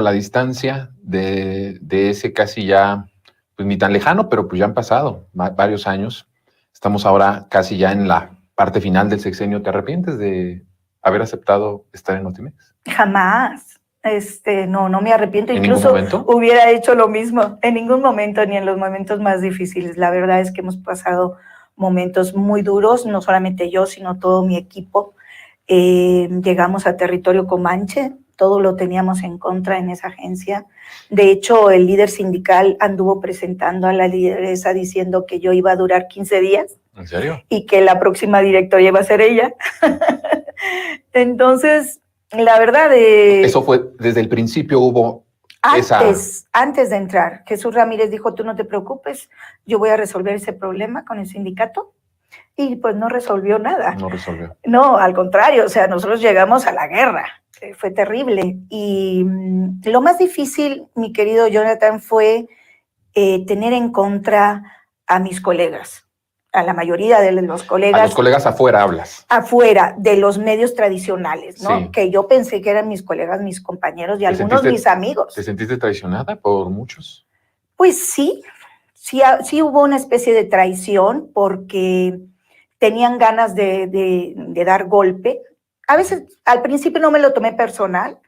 la distancia de ese casi ya, pues ni tan lejano, pero pues ya han pasado varios años. Estamos ahora casi ya en la parte final del sexenio. ¿Te arrepientes de haber aceptado estar en Notimex? Jamás. No me arrepiento. ¿En Incluso ningún momento? hubiera hecho lo mismo. En ningún momento, ni en los momentos más difíciles. La verdad es que hemos pasado momentos muy duros, no solamente yo, sino todo mi equipo. Llegamos a territorio comanche, todo lo teníamos en contra en esa agencia. De hecho, el líder sindical anduvo presentando a la lideresa diciendo que yo iba a durar 15 días. ¿En serio? Y que la próxima directora iba a ser ella. Entonces, la verdad... Eso fue, desde el principio hubo Antes de entrar, Jesús Ramírez dijo, tú no te preocupes, yo voy a resolver ese problema con el sindicato. Y pues no resolvió nada. No resolvió. No, al contrario, o sea, nosotros llegamos a la guerra. Fue terrible. Y lo más difícil, mi querido Jonathan, fue tener en contra a mis colegas, a la mayoría de los colegas. A los colegas afuera hablas. Afuera, de los medios tradicionales, ¿no? Sí. Que yo pensé que eran mis colegas, mis compañeros y algunos mis amigos. ¿Te sentiste traicionada por muchos? Pues sí hubo una especie de traición porque tenían ganas de dar golpe. A veces, al principio no me lo tomé personal.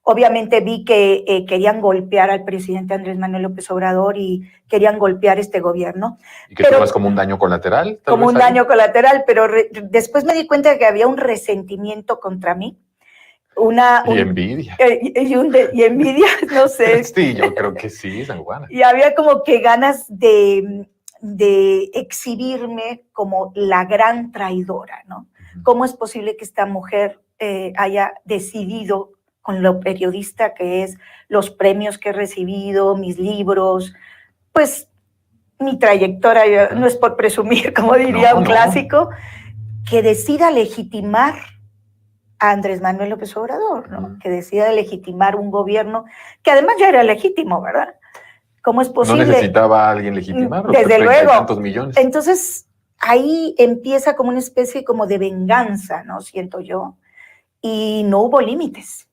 Obviamente vi que querían golpear al presidente Andrés Manuel López Obrador y querían golpear este gobierno. ¿Y que tomas como un daño colateral? Como un daño colateral, pero después me di cuenta de que había un resentimiento contra mí. Y envidia. Y envidia, no sé. Sí, yo creo que sí, San Juana. Y había como que ganas de exhibirme como la gran traidora, ¿no? ¿Cómo es posible que esta mujer haya decidido, con lo periodista que es, los premios que he recibido, mis libros, pues mi trayectoria, no es por presumir, como diría un clásico, que decida legitimar a Andrés Manuel López Obrador, ¿no? Que decida legitimar un gobierno que además ya era legítimo, ¿verdad? ¿Cómo es posible? No necesitaba a alguien legitimarlo. Desde luego. Tantos millones. Entonces, ahí empieza como una especie como de venganza, ¿no? Siento yo. Y no hubo límites.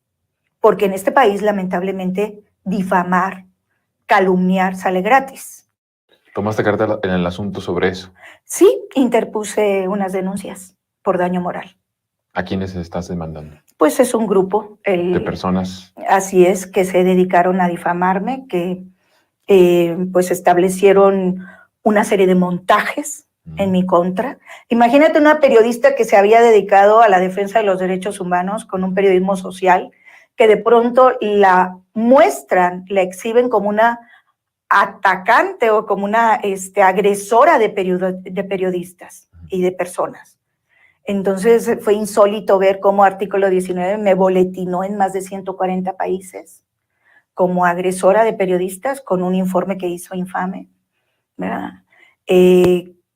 Porque en este país, lamentablemente, difamar, calumniar sale gratis. ¿Tomaste carta en el asunto sobre eso? Sí, interpuse unas denuncias por daño moral. ¿A quiénes estás demandando? Pues es un grupo. ¿De personas? Así es, que se dedicaron a difamarme, que pues establecieron una serie de montajes en mi contra. Imagínate una periodista que se había dedicado a la defensa de los derechos humanos con un periodismo social, que de pronto la muestran, la exhiben como una atacante o como una agresora de periodistas y de personas. Entonces fue insólito ver cómo Artículo 19 me boletinó en más de 140 países como agresora de periodistas con un informe que hizo infame, ¿verdad?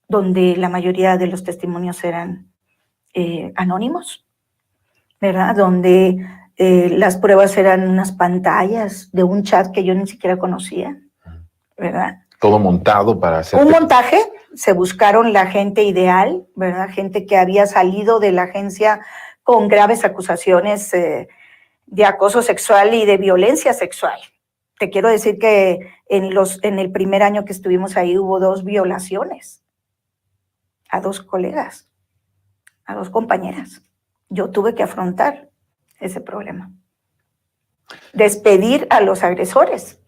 Donde la mayoría de los testimonios eran anónimos, ¿verdad? Donde las pruebas eran unas pantallas de un chat que yo ni siquiera conocía, ¿verdad? Todo montado para hacer... Un montaje, se buscaron la gente ideal, ¿verdad? Gente que había salido de la agencia con graves acusaciones de acoso sexual y de violencia sexual. Te quiero decir que en el primer año que estuvimos ahí hubo 2 violaciones a 2 colegas, a 2 compañeras. Yo tuve que afrontar ese problema. Despedir a los agresores.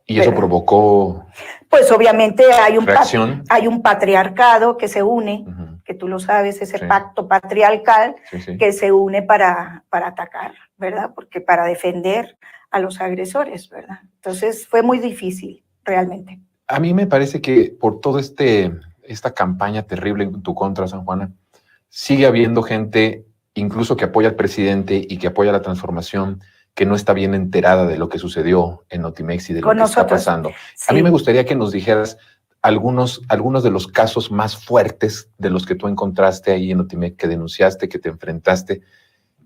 ¿Y eso provocó? Pues obviamente hay un patriarcado que se une, que tú lo sabes, ese pacto patriarcal que se une para atacar, ¿verdad? Porque para defender a los agresores, ¿verdad? Entonces fue muy difícil, realmente. A mí me parece que por toda esta campaña terrible en tu contra, San Juana, sigue habiendo gente, incluso que apoya al presidente y que apoya la transformación, que no está bien enterada de lo que sucedió en Notimex y de lo que está pasando. Sí. A mí me gustaría que nos dijeras algunos de los casos más fuertes de los que tú encontraste ahí en Notimex, que denunciaste, que te enfrentaste,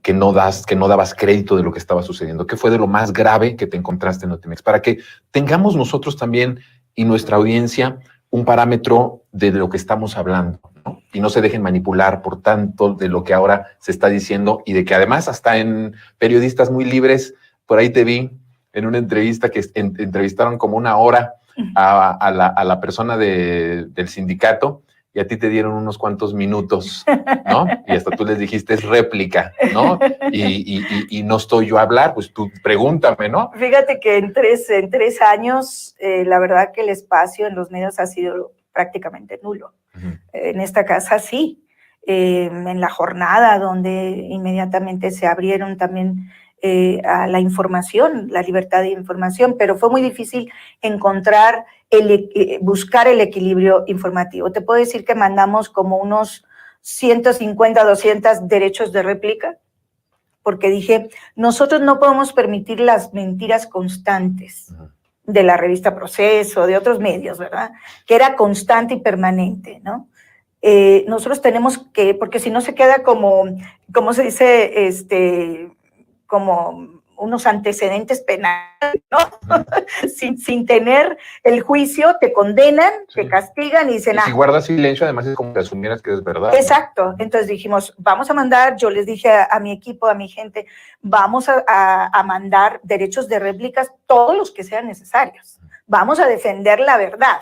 que no dabas crédito de lo que estaba sucediendo. ¿Qué fue de lo más grave que te encontraste en Notimex? Para que tengamos nosotros también y nuestra audiencia un parámetro de lo que estamos hablando, ¿no? Y no se dejen manipular por tanto de lo que ahora se está diciendo y de que además hasta en periodistas muy libres, por ahí te vi en una entrevista que entrevistaron como una hora a la persona del sindicato y a ti te dieron unos cuantos minutos, ¿no? Y hasta tú les dijiste, es réplica, ¿no? Y no estoy yo a hablar, pues tú pregúntame, ¿no? Fíjate que en tres años, la verdad que el espacio en los medios ha sido prácticamente nulo. En esta casa sí. En la jornada donde inmediatamente se abrieron también a la información, la libertad de información, pero fue muy difícil encontrar, buscar el equilibrio informativo. Te puedo decir que mandamos como unos 150, 200 derechos de réplica, porque dije, nosotros no podemos permitir las mentiras constantes de la revista Proceso, de otros medios, ¿verdad? Que era constante y permanente, ¿no? Nosotros tenemos que, porque si no se queda como se dice, como unos antecedentes penales, ¿no? sin tener el juicio, te condenan, te castigan y dicen... Y si guardas silencio, además es como que asumieras que es verdad. Exacto. Entonces dijimos, vamos a mandar, yo les dije a mi equipo, a mi gente, vamos a mandar derechos de réplicas, todos los que sean necesarios. Vamos a defender la verdad.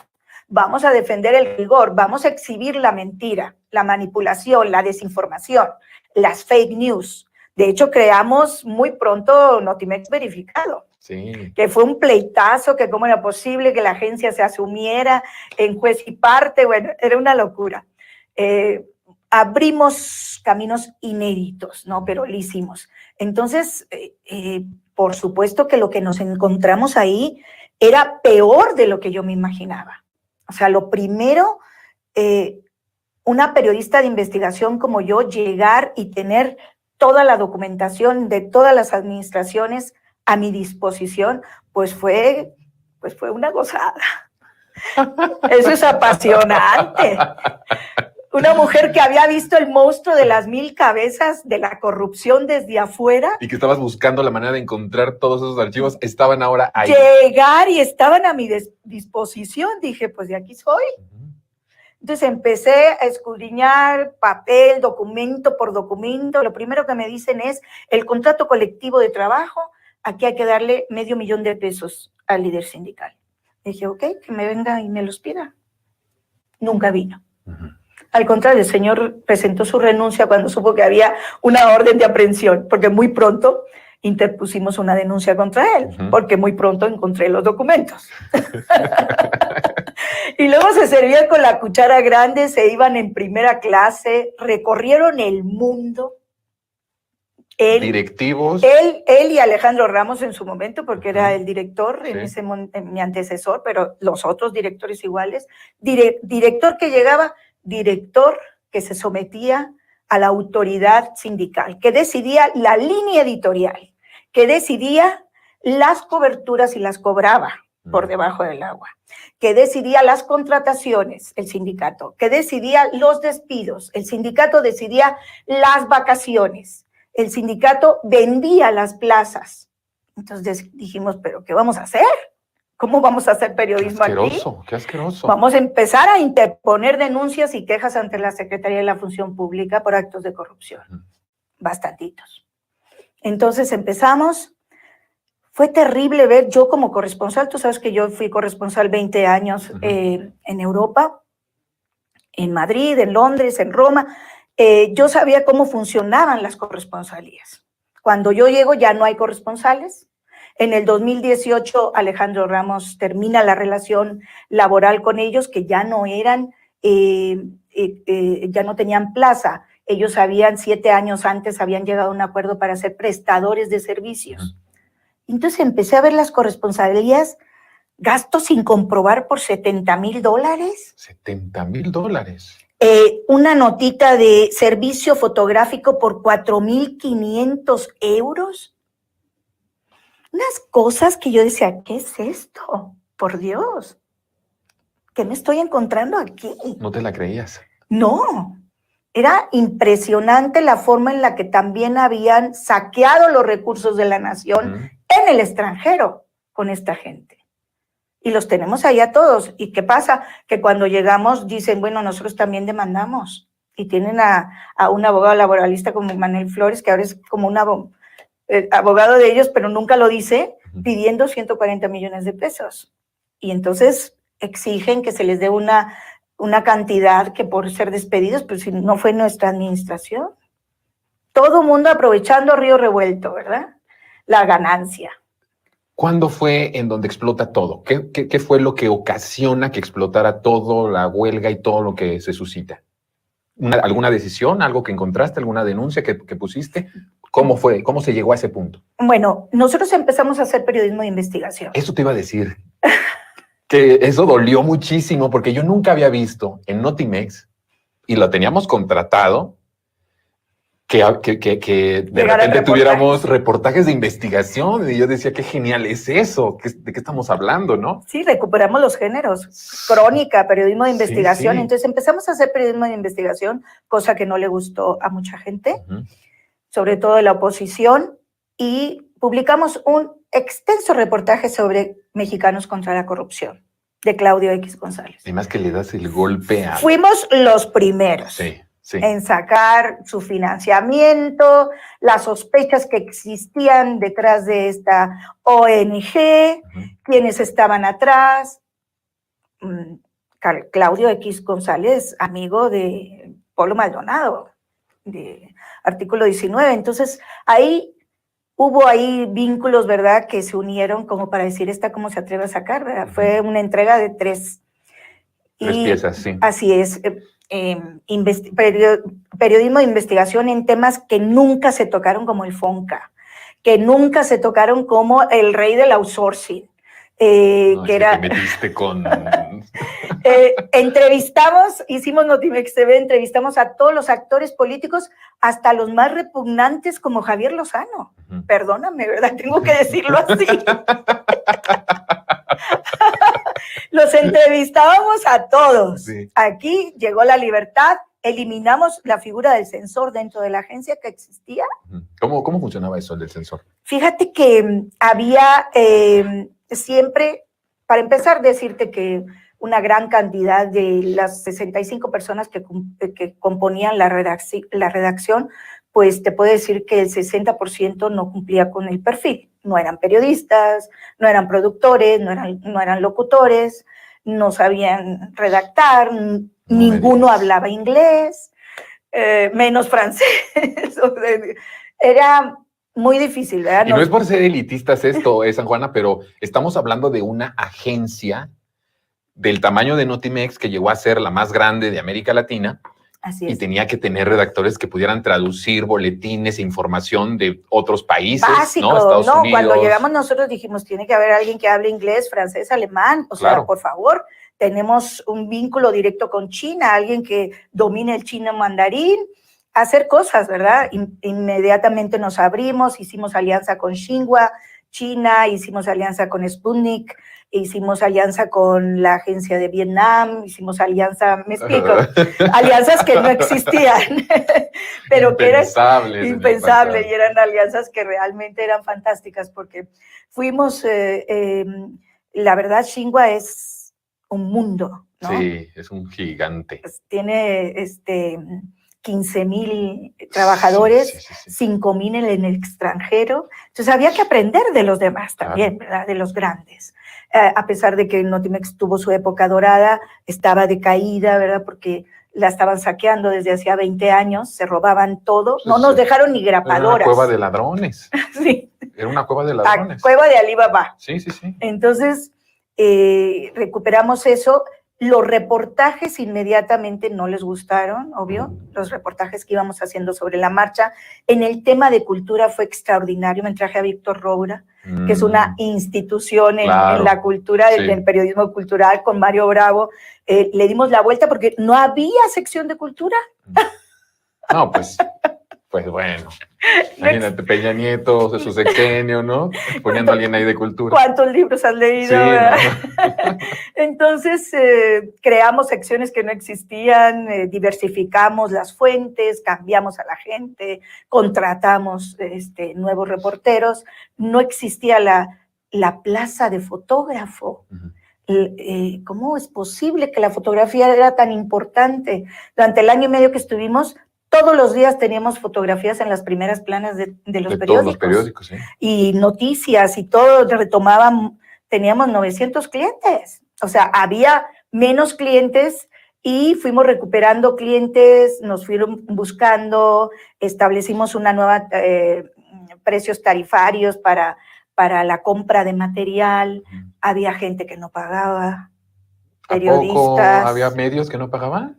Vamos a defender el rigor, vamos a exhibir la mentira, la manipulación, la desinformación, las fake news. De hecho, creamos muy pronto Notimex Verificado, que fue un pleitazo, que cómo era posible que la agencia se asumiera en juez y parte, bueno, era una locura. Abrimos caminos inéditos, ¿no? Pero lo hicimos. Entonces, por supuesto que lo que nos encontramos ahí era peor de lo que yo me imaginaba. O sea, lo primero, una periodista de investigación como yo, llegar y tener toda la documentación de todas las administraciones a mi disposición, pues fue una gozada. Eso es apasionante. Una mujer que había visto el monstruo de las 1000 cabezas de la corrupción desde afuera. Y que estabas buscando la manera de encontrar todos esos archivos, estaban ahora ahí. Llegar y estaban a mi disposición. Dije, pues de aquí soy. Entonces empecé a escudriñar papel, documento por documento. Lo primero que me dicen es el contrato colectivo de trabajo. Aquí hay que darle $500,000 de pesos al líder sindical. Dije, ok, que me venga y me los pida. Nunca vino. Al contrario, el señor presentó su renuncia cuando supo que había una orden de aprehensión, porque muy pronto interpusimos una denuncia contra él, porque muy pronto encontré los documentos. Y luego se servían con la cuchara grande, se iban en primera clase, recorrieron el mundo. Directivos. Él y Alejandro Ramos en su momento, porque era el director, mi antecesor, pero los otros directores iguales. Director que llegaba, director que se sometía a la autoridad sindical, que decidía la línea editorial, que decidía las coberturas y las cobraba por debajo del agua, que decidía las contrataciones, el sindicato, que decidía los despidos, el sindicato decidía las vacaciones, el sindicato vendía las plazas. Entonces dijimos, ¿pero qué vamos a hacer? ¿Cómo vamos a hacer periodismo aquí? Qué asqueroso. Vamos a empezar a interponer denuncias y quejas ante la Secretaría de la Función Pública por actos de corrupción. Bastantitos. Entonces empezamos. Fue terrible ver, yo como corresponsal, tú sabes que yo fui corresponsal 20 años en Europa, en Madrid, en Londres, en Roma. Yo sabía cómo funcionaban las corresponsalías. Cuando yo llego ya no hay corresponsales. En el 2018 Alejandro Ramos termina la relación laboral con ellos, que ya no eran, ya no tenían plaza. Ellos 7 años antes habían llegado a un acuerdo para ser prestadores de servicios. Entonces empecé a ver las corresponsalías, gastos sin comprobar por $70,000. $70,000. Una notita de servicio fotográfico por 4,500 euros. Unas cosas que yo decía, ¿qué es esto? Por Dios, ¿qué me estoy encontrando aquí? ¿No te la creías? No, era impresionante la forma en la que también habían saqueado los recursos de la nación en el extranjero con esta gente. Y los tenemos ahí a todos. ¿Y qué pasa? Que cuando llegamos dicen, bueno, nosotros también demandamos. Y tienen a un abogado laboralista como Manuel Flores, que ahora es como un abogado de ellos, pero nunca lo dice, pidiendo 140 millones de pesos. Y entonces exigen que se les dé una cantidad que por ser despedidos, pues si no fue nuestra administración. Todo mundo aprovechando río revuelto, ¿verdad? La ganancia. ¿Cuándo fue en donde explota todo? ¿Qué fue lo que ocasiona que explotara todo, la huelga y todo lo que se suscita? ¿Alguna decisión, algo que encontraste, alguna denuncia que pusiste? ¿Cómo fue? ¿Cómo se llegó a ese punto? Bueno, nosotros empezamos a hacer periodismo de investigación. Eso te iba a decir. Que eso dolió muchísimo porque yo nunca había visto en Notimex, y lo teníamos contratado, que de repente tuviéramos reportajes de investigación. Y yo decía, qué genial es eso, ¿de qué estamos hablando, no? Sí, recuperamos los géneros, crónica, periodismo de investigación. Sí. Entonces empezamos a hacer periodismo de investigación, cosa que no le gustó a mucha gente, sobre todo de la oposición, y publicamos un extenso reportaje sobre Mexicanos contra la Corrupción, de Claudio X González. Además que le das el golpe a... Fuimos los primeros. Sí. En sacar su financiamiento, las sospechas que existían detrás de esta ONG, quienes estaban atrás. Claudio X González, amigo de Polo Maldonado, de Artículo 19. Entonces, hubo vínculos, ¿verdad?, que se unieron como para decir, ¿esta cómo se atreve a sacar? ¿Verdad? Fue una entrega de tres piezas, sí. Así es. Periodismo de investigación en temas que nunca se tocaron, como el FONCA, que nunca se tocaron, como el rey del outsourcing. Que era... te metiste con... hicimos Notimex TV, entrevistamos a todos los actores políticos, hasta los más repugnantes como Javier Lozano. Perdóname, ¿verdad? Tengo que decirlo así. Los entrevistábamos a todos. Sí. Aquí llegó la libertad, eliminamos la figura del censor dentro de la agencia que existía. ¿Cómo funcionaba eso, el del censor? Fíjate que había siempre, para empezar, decirte que una gran cantidad de las 65 personas que componían la redacción, pues te puedo decir que el 60% no cumplía con el perfil. No eran periodistas, no eran productores, no eran locutores, no sabían redactar, ninguno hablaba inglés, menos francés. Era muy difícil, ¿verdad? Y no es por ser elitistas esto, San Juana, pero estamos hablando de una agencia del tamaño de Notimex, que llegó a ser la más grande de América Latina. Así es. Y tenía que tener redactores que pudieran traducir boletines e información de otros países. Básico, ¿no? Estados Unidos. Cuando llegamos nosotros dijimos, tiene que haber alguien que hable inglés, francés, alemán. O sea, por favor, tenemos un vínculo directo con China, alguien que domine el chino mandarín, hacer cosas, ¿verdad? Inmediatamente nos abrimos, hicimos alianza con Xinhua, China, hicimos alianza con Sputnik, hicimos alianza con la agencia de Vietnam, hicimos alianza, me explico, alianzas que no existían, pero que eran impensables, y eran alianzas que realmente eran fantásticas, porque fuimos, la verdad, Xinhua es un mundo, ¿no? Sí, es un gigante. Tiene 15,000 trabajadores, 5,000 en el extranjero. Entonces había que aprender de los demás también, ¿verdad? De los grandes. A pesar de que Notimex tuvo su época dorada, estaba decaída, ¿verdad? Porque la estaban saqueando desde hacía 20 años, se robaban todo, no nos dejaron ni grapadoras. Era una cueva de ladrones. Sí. Era una cueva de ladrones. La cueva de Alibaba. Sí. Entonces, recuperamos eso. Los reportajes inmediatamente no les gustaron, obvio, los reportajes que íbamos haciendo sobre la marcha. En el tema de cultura fue extraordinario, me traje a Víctor Roura, que es una institución en la cultura, del periodismo cultural, con Mario Bravo. Le dimos la vuelta porque no había sección de cultura. No, pues bueno, imagínate, Peña Nieto, de su sexenio, ¿no? Poniendo a alguien ahí de cultura. ¿Cuántos libros has leído? Sí, ¿no? Entonces, creamos secciones que no existían, diversificamos las fuentes, cambiamos a la gente, contratamos nuevos reporteros. No existía la plaza de fotógrafo. ¿Cómo es posible que la fotografía era tan importante? Durante el año y medio que estuvimos, todos los días teníamos fotografías en las primeras planas de los periódicos. Todos los periódicos, sí. Y noticias y todo, retomaban, teníamos 900 clientes. O sea, había menos clientes y fuimos recuperando clientes, nos fueron buscando, establecimos una nueva precios tarifarios para la compra de material. Había gente que no pagaba, periodistas. ¿A poco había medios que no pagaban?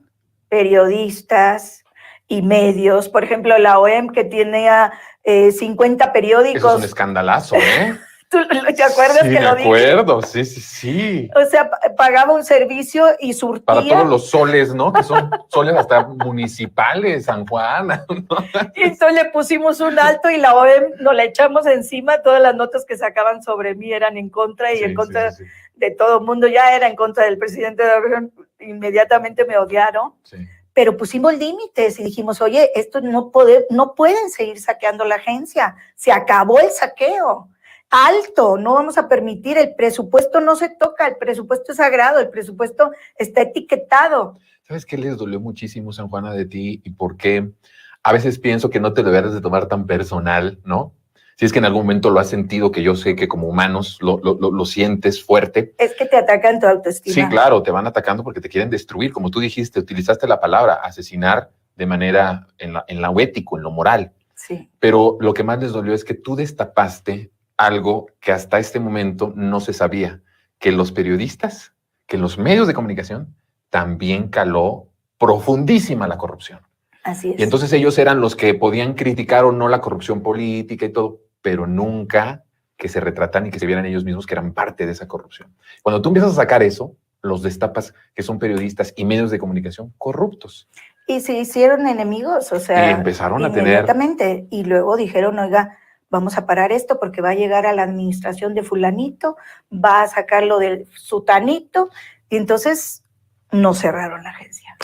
Periodistas y medios. Por ejemplo, la OEM, que tenía 50 periódicos. Eso es un escandalazo, ¿eh? ¿Tú te acuerdas sí, que lo dije? Sí, me acuerdo, sí. O sea, pagaba un servicio y surtía. Para todos los soles, ¿no? Que son soles hasta municipales, San Juan, ¿no? Y entonces le pusimos un alto y la OEM nos la echamos encima. Todas las notas que sacaban sobre mí eran en contra y en contra de todo el mundo. Ya era en contra del presidente de la región. Inmediatamente me odiaron. Sí. Pero pusimos límites y dijimos, oye, esto no pueden seguir saqueando la agencia. Se acabó el saqueo. Alto, no vamos a permitir, el presupuesto no se toca, el presupuesto es sagrado, el presupuesto está etiquetado. ¿Sabes qué les dolió muchísimo, San Juana, de ti? Y por qué a veces pienso que no te deberías de tomar tan personal, ¿no? Si es que en algún momento lo has sentido, que yo sé que como humanos lo sientes fuerte. Es que te atacan tu autoestima. Sí, claro, te van atacando porque te quieren destruir, como tú dijiste, utilizaste la palabra asesinar de manera en lo ético, en lo moral. Sí. Pero lo que más les dolió es que tú destapaste algo que hasta este momento no se sabía, que los periodistas, que los medios de comunicación, también caló profundísima la corrupción. Así es. Y entonces ellos eran los que podían criticar o no la corrupción política y todo, pero nunca que se retratan y que se vieran ellos mismos que eran parte de esa corrupción. Cuando tú empiezas a sacar eso, los destapas que son periodistas y medios de comunicación corruptos. Y se hicieron enemigos, o sea, y empezaron a tener... Inmediatamente, y luego dijeron, oiga, vamos a parar esto porque va a llegar a la administración de fulanito, va a sacarlo del sutanito, y entonces no cerraron la agencia.